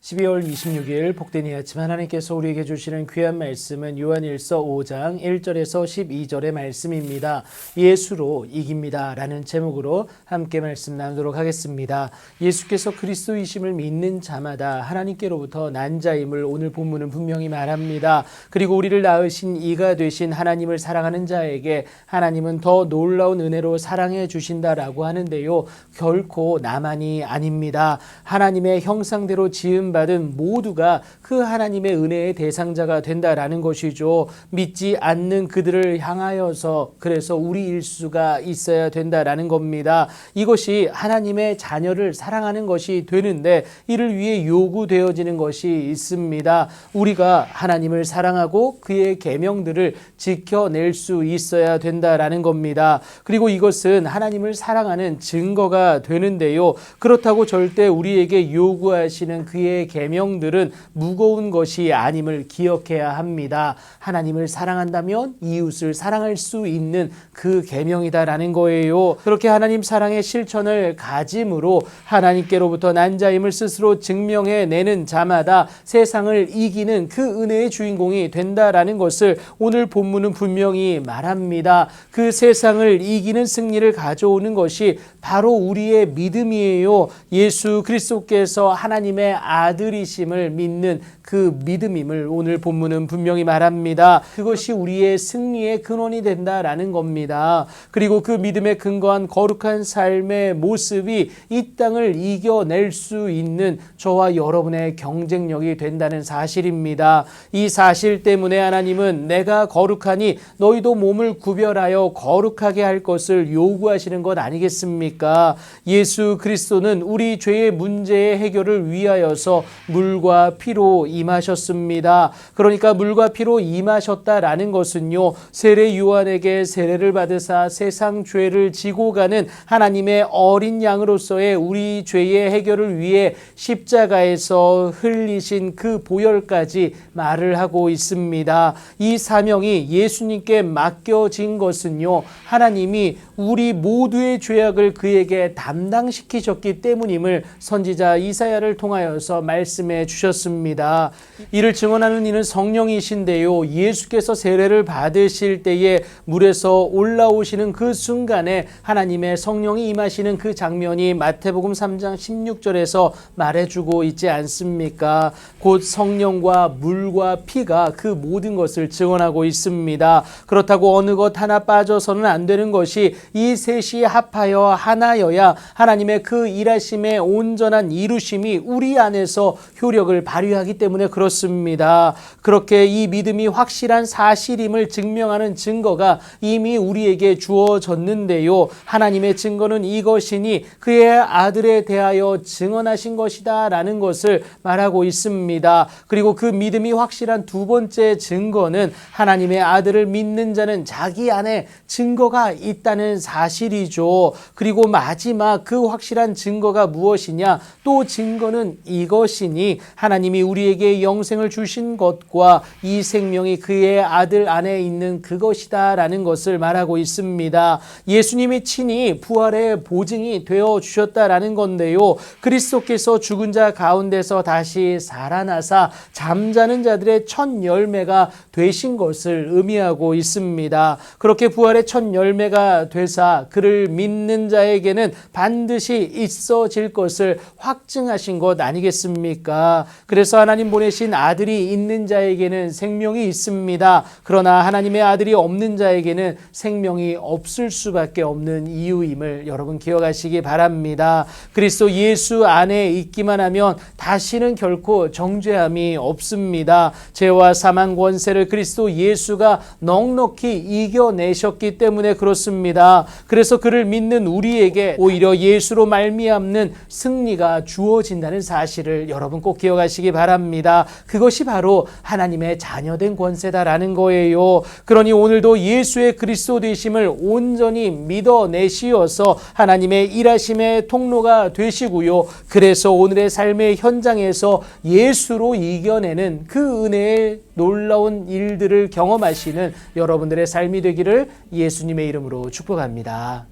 12월 26일 복된 이 아침 하나님께서 우리에게 주시는 귀한 말씀은 요한일서 5장 1절에서 12절의 말씀입니다. 예수로 이깁니다 라는 제목으로 함께 말씀 나누도록 하겠습니다. 예수께서 그리스도이심을 믿는 자마다 하나님께로부터 난 자임을 오늘 본문은 분명히 말합니다. 그리고 우리를 낳으신 이가 되신 하나님을 사랑하는 자에게 하나님은 더 놀라운 은혜로 사랑해 주신다라고 하는데요. 결코 나만이 아닙니다. 하나님의 형상대로 지은 받은 모두가 그 하나님의 은혜의 대상자가 된다라는 것이죠. 믿지 않는 그들을 향하여서 그래서 우리일 수가 있어야 된다라는 겁니다. 이것이 하나님의 자녀를 사랑하는 것이 되는데 이를 위해 요구되어지는 것이 있습니다. 우리가 하나님을 사랑하고 그의 계명들을 지켜낼 수 있어야 된다라는 겁니다. 그리고 이것은 하나님을 사랑하는 증거가 되는데요. 그렇다고 절대 우리에게 요구하시는 그의 계명들은 무거운 것이 아님을 기억해야 합니다. 하나님을 사랑한다면 이웃을 사랑할 수 있는 그 계명이다라는 거예요. 그렇게 하나님 사랑의 실천을 가짐으로 하나님께로부터 난 자임을 스스로 증명해내는 자마다 세상을 이기는 그 은혜의 주인공이 된다라는 것을 오늘 본문은 분명히 말합니다. 그 세상을 이기는 승리를 가져오는 것이 바로 우리의 믿음이에요. 예수 그리스도께서 하나님의 아들이심을 믿는 그 믿음임을 오늘 본문은 분명히 말합니다. 그것이 우리의 승리의 근원이 된다라는 겁니다. 그리고 그 믿음에 근거한 거룩한 삶의 모습이 이 땅을 이겨낼 수 있는 저와 여러분의 경쟁력이 된다는 사실입니다. 이 사실 때문에 하나님은 내가 거룩하니 너희도 몸을 구별하여 거룩하게 할 것을 요구하시는 것 아니겠습니까? 예수 그리스도는 우리 죄의 문제의 해결을 위하여서 물과 피로 임하셨습니다. 그러니까 물과 피로 임하셨다라는 것은요, 세례 요한에게 세례를 받으사 세상 죄를 지고 가는 하나님의 어린 양으로서의 우리 죄의 해결을 위해 십자가에서 흘리신 그 보혈까지 말을 하고 있습니다. 이 사명이 예수님께 맡겨진 것은요, 하나님이 우리 모두의 죄악을 그에게 담당시키셨기 때문임을 선지자 이사야를 통하여서 말씀해 주셨습니다. 이를 증언하는 이는 성령이신데요, 예수께서 세례를 받으실 때에 물에서 올라오시는 그 순간에 하나님의 성령이 임하시는 그 장면이 마태복음 3장 16절에서 말해주고 있지 않습니까? 곧 성령과 물과 피가 그 모든 것을 증언하고 있습니다. 그렇다고 어느 것 하나 빠져서는 안 되는 것이 이 셋이 합하여 하나여야 하나님의 그 일하심의 온전한 이루심이 우리 안에서 효력을 발휘하기 때문에 그렇습니다. 그렇게 이 믿음이 확실한 사실임을 증명하는 증거가 이미 우리에게 주어졌는데요. 하나님의 증거는 이것이니 그의 아들에 대하여 증언하신 것이다 라는 것을 말하고 있습니다. 그리고 그 믿음이 확실한 두 번째 증거는 하나님의 아들을 믿는 자는 자기 안에 증거가 있다는 사실이죠. 그리고 마지막 그 확실한 증거가 무엇이냐? 또 증거는 이것이니 하나님이 우리에게 영생을 주신 것과 이 생명이 그의 아들 안에 있는 그것이다 라는 것을 말하고 있습니다. 예수님이 친히 부활의 보증이 되어 주셨다라는 건데요. 그리스도께서 죽은 자 가운데서 다시 살아나사 잠자는 자들의 첫 열매가 되신 것을 의미하고 있습니다. 그렇게 부활의 첫 열매가 되사 그를 믿는 자에게는 반드시 있어질 것을 확증하신 것 아니겠습니까? 그래서 하나님 보내신 아들이 있는 자에게는 생명이 있습니다. 그러나 하나님의 아들이 없는 자에게는 생명이 없을 수밖에 없는 이유임을 여러분 기억하시기 바랍니다. 그리스도 예수 안에 있기만 하면 다시는 결코 정죄함이 없습니다. 죄와 사망 권세를 그리스도 예수가 넉넉히 이겨내셨기 때문에 그렇습니다. 그래서 그를 믿는 우리에게 오히려 예수로 말미암는 승리가 주어진다는 사실을 여러분 꼭 기억하시기 바랍니다. 그것이 바로 하나님의 자녀된 권세다라는 거예요. 그러니 오늘도 예수의 그리스도 되심을 온전히 믿어내시어서 하나님의 일하심의 통로가 되시고요. 그래서 오늘의 삶의 현장에서 예수로 이겨내는 그 은혜의 놀라운 일들을 경험하시는 여러분들의 삶이 되기를 예수님의 이름으로 축복합니다.